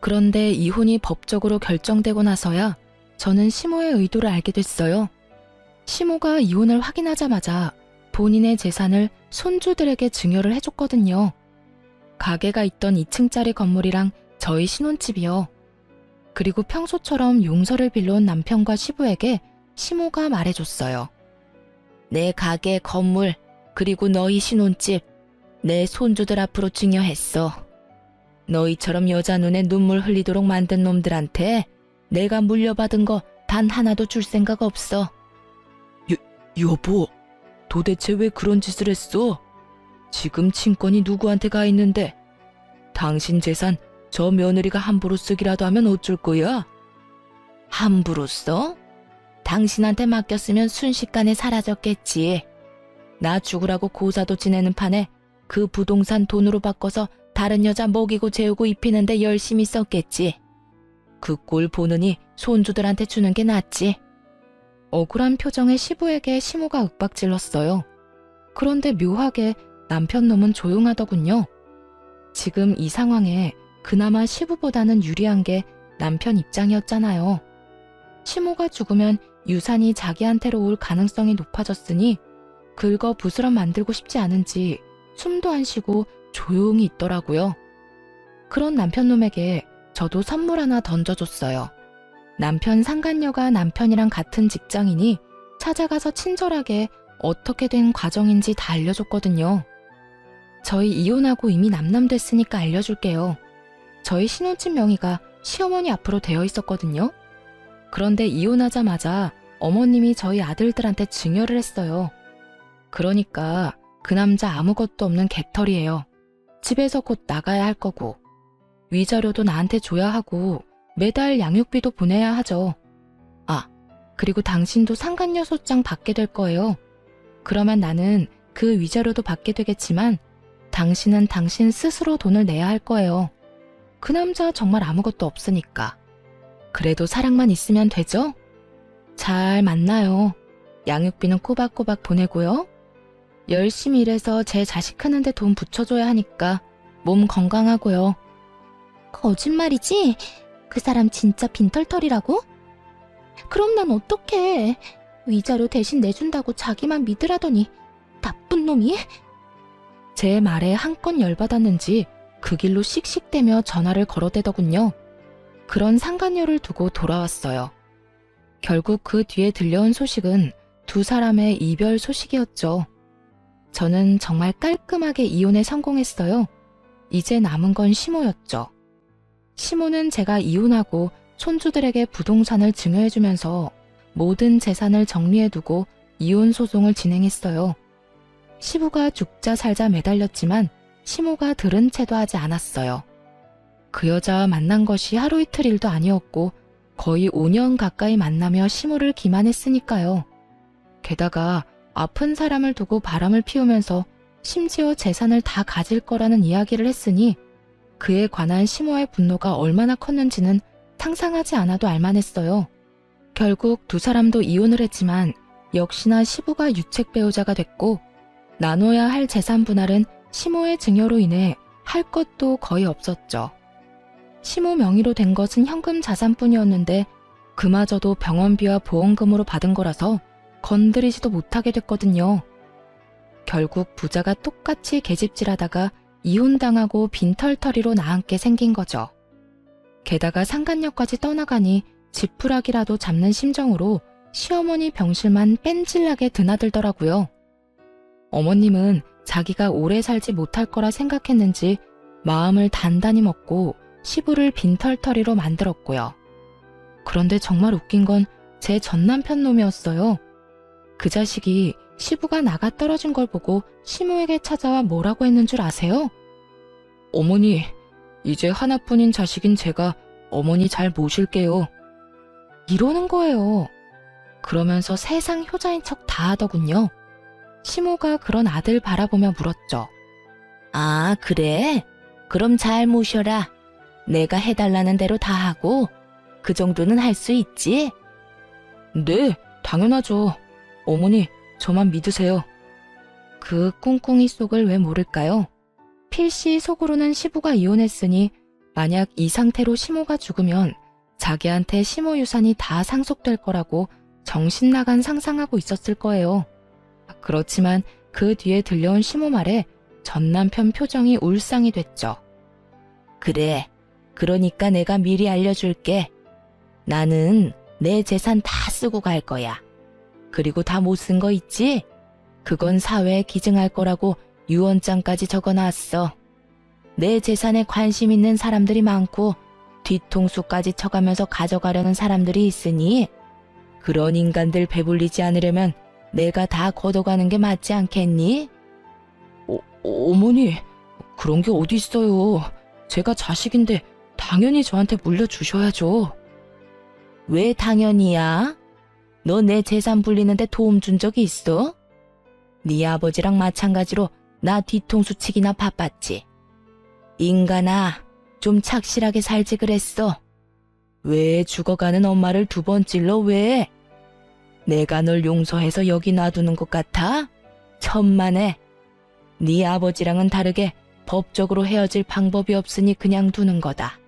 그런데 이혼이 법적으로 결정되고 나서야 저는 시모의 의도를 알게 됐어요. 시모가 이혼을 확인하자마자 본인의 재산을 손주들에게 증여를 해줬거든요. 가게가 있던 2층짜리 건물이랑 저희 신혼집이요. 그리고 평소처럼 용서를 빌려온 남편과 시부에게 시모가 말해줬어요. 내 가게, 건물, 그리고 너희 신혼집, 내 손주들 앞으로 증여했어. 너희처럼 여자 눈에 눈물 흘리도록 만든 놈들한테 내가 물려받은 거 단 하나도 줄 생각 없어. 여보, 도대체 왜 그런 짓을 했어? 지금 친권이 누구한테 가 있는데 당신 재산 저 며느리가 함부로 쓰기라도 하면 어쩔 거야? 함부로 써? 당신한테 맡겼으면 순식간에 사라졌겠지. 나 죽으라고 고사도 지내는 판에 그 부동산 돈으로 바꿔서 다른 여자 먹이고 재우고 입히는데 열심히 썼겠지. 그 꼴 보느니 손주들한테 주는 게 낫지. 억울한 표정의 시부에게 시모가 윽박질렀어요. 그런데 묘하게 남편 놈은 조용하더군요. 지금 이 상황에 그나마 시부보다는 유리한 게 남편 입장이었잖아요. 시모가 죽으면 유산이 자기한테로 올 가능성이 높아졌으니 긁어 부스럼 만들고 싶지 않은지 숨도 안 쉬고 조용히 있더라고요. 그런 남편 놈에게 저도 선물 하나 던져줬어요. 남편 상간녀가 남편이랑 같은 직장이니 찾아가서 친절하게 어떻게 된 과정인지 다 알려줬거든요. 저희 이혼하고 이미 남남됐으니까 알려줄게요. 저희 신혼집 명의가 시어머니 앞으로 되어 있었거든요. 그런데 이혼하자마자 어머님이 저희 아들들한테 증여를 했어요. 그러니까 그 남자 아무것도 없는 개털이에요. 집에서 곧 나가야 할 거고 위자료도 나한테 줘야 하고 매달 양육비도 보내야 하죠. 아, 그리고 당신도 상간녀 소장 받게 될 거예요. 그러면 나는 그 위자료도 받게 되겠지만 당신은 당신 스스로 돈을 내야 할 거예요. 그 남자 정말 아무것도 없으니까. 그래도 사랑만 있으면 되죠? 잘 만나요. 양육비는 꼬박꼬박 보내고요. 열심히 일해서 제 자식 크는데 돈 붙여줘야 하니까 몸 건강하고요. 거짓말이지? 그 사람 진짜 빈털털이라고? 그럼 난 어떡해. 위자료 대신 내준다고 자기만 믿으라더니 나쁜 놈이? 제 말에 한껏 열받았는지 그 길로 씩씩대며 전화를 걸어대더군요. 그런 상간녀를 두고 돌아왔어요. 결국 그 뒤에 들려온 소식은 두 사람의 이별 소식이었죠. 저는 정말 깔끔하게 이혼에 성공했어요. 이제 남은 건 시모였죠. 시모는 제가 이혼하고 손주들에게 부동산을 증여해주면서 모든 재산을 정리해두고 이혼 소송을 진행했어요. 시부가 죽자 살자 매달렸지만 시모가 들은 채도 하지 않았어요. 그 여자와 만난 것이 하루 이틀 일도 아니었고 거의 5년 가까이 만나며 시모를 기만했으니까요. 게다가 아픈 사람을 두고 바람을 피우면서 심지어 재산을 다 가질 거라는 이야기를 했으니 그에 관한 시모의 분노가 얼마나 컸는지는 상상하지 않아도 알만했어요. 결국 두 사람도 이혼을 했지만 역시나 시부가 유책 배우자가 됐고 나눠야 할 재산 분할은 시모의 증여로 인해 할 것도 거의 없었죠. 시모 명의로 된 것은 현금 자산뿐이었는데 그마저도 병원비와 보험금으로 받은 거라서 건드리지도 못하게 됐거든요. 결국 부자가 똑같이 계집질하다가 이혼당하고 빈털터리로 나앉게 생긴 거죠. 게다가 상간녀까지 떠나가니 지푸라기라도 잡는 심정으로 시어머니 병실만 뺀질나게 드나들더라고요. 어머님은 자기가 오래 살지 못할 거라 생각했는지 마음을 단단히 먹고 시부를 빈털터리로 만들었고요. 그런데 정말 웃긴 건 제 전남편 놈이었어요. 그 자식이 시부가 나가 떨어진 걸 보고 시모에게 찾아와 뭐라고 했는 줄 아세요? 어머니, 이제 하나뿐인 자식인 제가 어머니 잘 모실게요. 이러는 거예요. 그러면서 세상 효자인 척 다 하더군요. 시모가 그런 아들 바라보며 물었죠. 아, 그래? 그럼 잘 모셔라. 내가 해달라는 대로 다 하고 그 정도는 할 수 있지? 네, 당연하죠. 어머니, 저만 믿으세요. 그 꿍꿍이 속을 왜 모를까요? 필시 속으로는 시부가 이혼했으니 만약 이 상태로 시모가 죽으면 자기한테 시모 유산이 다 상속될 거라고 정신 나간 상상하고 있었을 거예요. 그렇지만 그 뒤에 들려온 시모 말에 전 남편 표정이 울상이 됐죠. 그래, 그러니까 내가 미리 알려줄게. 나는 내 재산 다 쓰고 갈 거야. 그리고 다 못 쓴 거 있지? 그건 사회에 기증할 거라고 유언장까지 적어놨어. 내 재산에 관심 있는 사람들이 많고 뒤통수까지 쳐가면서 가져가려는 사람들이 있으니 그런 인간들 배불리지 않으려면 내가 다 걷어가는 게 맞지 않겠니? 어머니, 그런 게 어디 있어요. 제가 자식인데 당연히 저한테 물려주셔야죠. 왜 당연히야? 너 내 재산 불리는데 도움 준 적이 있어? 네 아버지랑 마찬가지로 나 뒤통수 치기나 바빴지. 인간아, 좀 착실하게 살지 그랬어. 왜 죽어가는 엄마를 두 번 찔러 왜? 내가 널 용서해서 여기 놔두는 것 같아? 천만에. 네 아버지랑은 다르게 법적으로 헤어질 방법이 없으니 그냥 두는 거다.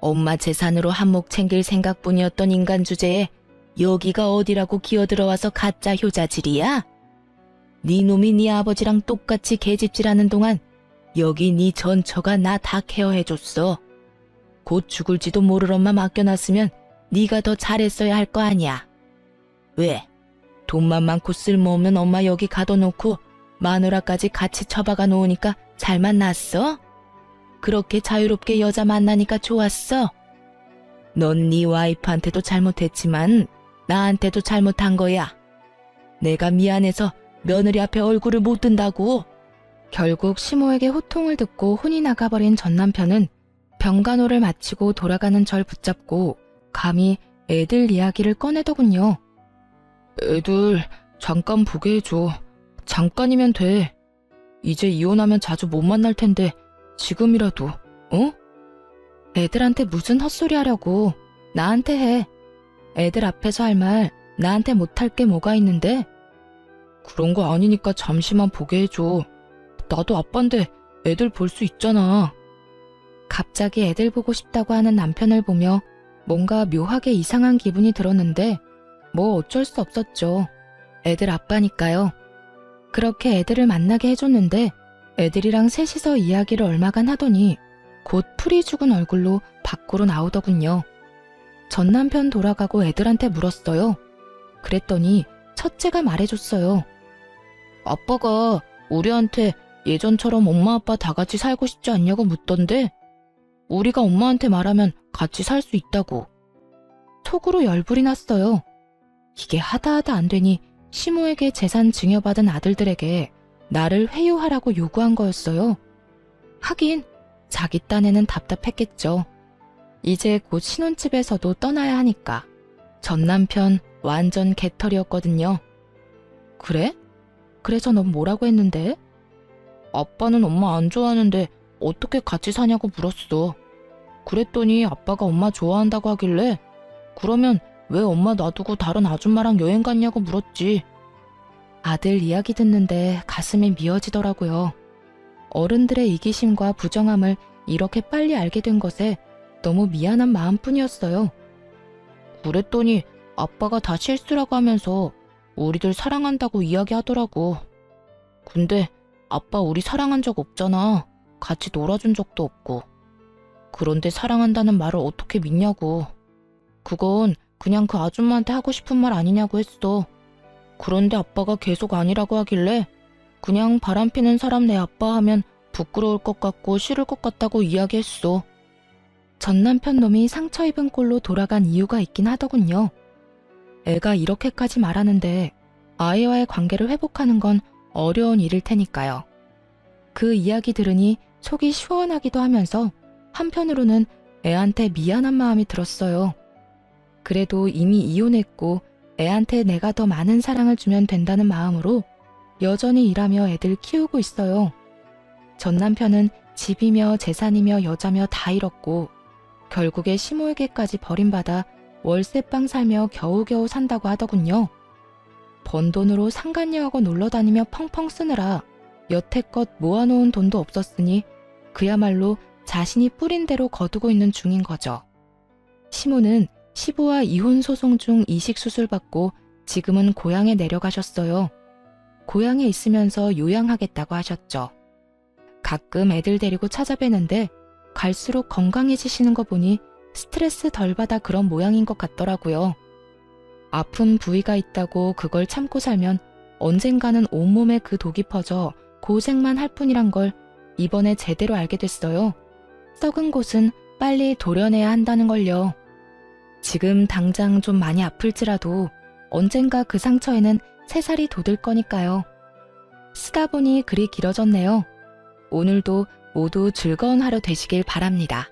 엄마 재산으로 한몫 챙길 생각뿐이었던 인간 주제에 여기가 어디라고 기어들어와서 가짜 효자질이야? 네 놈이 네 아버지랑 똑같이 계집질하는 동안 여기 네 전처가 나 다 케어해줬어. 곧 죽을지도 모를 엄마 맡겨놨으면 네가 더 잘했어야 할 거 아니야. 왜? 돈만 많고 쓸모없는 엄마 여기 가둬놓고 마누라까지 같이 처박아 놓으니까 잘만 났어? 그렇게 자유롭게 여자 만나니까 좋았어? 넌 네 와이프한테도 잘못했지만 나한테도 잘못한 거야. 내가 미안해서 며느리 앞에 얼굴을 못 든다고. 결국 시모에게 호통을 듣고 혼이 나가버린 전 남편은 병간호를 마치고 돌아가는 절 붙잡고 감히 애들 이야기를 꺼내더군요. 애들 잠깐 보게 해줘. 잠깐이면 돼. 이제 이혼하면 자주 못 만날 텐데 지금이라도, 어? 애들한테 무슨 헛소리 하려고. 나한테 해. 애들 앞에서 할 말 나한테 못할 게 뭐가 있는데? 그런 거 아니니까 잠시만 보게 해줘. 나도 아빠인데 애들 볼 수 있잖아. 갑자기 애들 보고 싶다고 하는 남편을 보며 뭔가 묘하게 이상한 기분이 들었는데 뭐 어쩔 수 없었죠. 애들 아빠니까요. 그렇게 애들을 만나게 해줬는데 애들이랑 셋이서 이야기를 얼마간 하더니 곧 풀이 죽은 얼굴로 밖으로 나오더군요. 전 남편 돌아가고 애들한테 물었어요. 그랬더니 첫째가 말해줬어요. 아빠가 우리한테 예전처럼 엄마 아빠 다 같이 살고 싶지 않냐고 묻던데 우리가 엄마한테 말하면 같이 살 수 있다고. 속으로 열불이 났어요. 이게 하다하다 안 되니 시모에게 재산 증여받은 아들들에게 나를 회유하라고 요구한 거였어요. 하긴 자기 딴에는 답답했겠죠. 이제 곧 신혼집에서도 떠나야 하니까. 전 남편 완전 개털이었거든요. 그래? 그래서 넌 뭐라고 했는데? 아빠는 엄마 안 좋아하는데 어떻게 같이 사냐고 물었어. 그랬더니 아빠가 엄마 좋아한다고 하길래 그러면 왜 엄마 놔두고 다른 아줌마랑 여행 갔냐고 물었지. 아들 이야기 듣는데 가슴이 미어지더라고요. 어른들의 이기심과 부정함을 이렇게 빨리 알게 된 것에 너무 미안한 마음뿐이었어요. 그랬더니 아빠가 다 실수라고 하면서 우리들 사랑한다고 이야기하더라고. 근데 아빠 우리 사랑한 적 없잖아. 같이 놀아준 적도 없고. 그런데 사랑한다는 말을 어떻게 믿냐고. 그건 그냥 그 아줌마한테 하고 싶은 말 아니냐고 했어. 그런데 아빠가 계속 아니라고 하길래 그냥 바람피는 사람 내 아빠 하면 부끄러울 것 같고 싫을 것 같다고 이야기했어. 전 남편 놈이 상처 입은 꼴로 돌아간 이유가 있긴 하더군요. 애가 이렇게까지 말하는데 아이와의 관계를 회복하는 건 어려운 일일 테니까요. 그 이야기 들으니 속이 시원하기도 하면서 한편으로는 애한테 미안한 마음이 들었어요. 그래도 이미 이혼했고 애한테 내가 더 많은 사랑을 주면 된다는 마음으로 여전히 일하며 애들 키우고 있어요. 전 남편은 집이며 재산이며 여자며 다 잃었고 결국에 시모에게까지 버림받아 월세방 살며 겨우겨우 산다고 하더군요. 번 돈으로 상간녀하고 놀러다니며 펑펑 쓰느라 여태껏 모아놓은 돈도 없었으니 그야말로 자신이 뿌린 대로 거두고 있는 중인 거죠. 시모는 시부와 이혼 소송 중 이식 수술 받고 지금은 고향에 내려가셨어요. 고향에 있으면서 요양하겠다고 하셨죠. 가끔 애들 데리고 찾아뵈는데 갈수록 건강해지시는 거 보니 스트레스 덜 받아 그런 모양인 것 같더라고요. 아픈 부위가 있다고 그걸 참고 살면 언젠가는 온몸에 그 독이 퍼져 고생만 할 뿐이란 걸 이번에 제대로 알게 됐어요. 썩은 곳은 빨리 도려내야 한다는 걸요. 지금 당장 좀 많이 아플지라도 언젠가 그 상처에는 새살이 돋을 거니까요. 쓰다 보니 글이 길어졌네요. 오늘도 모두 즐거운 하루 되시길 바랍니다.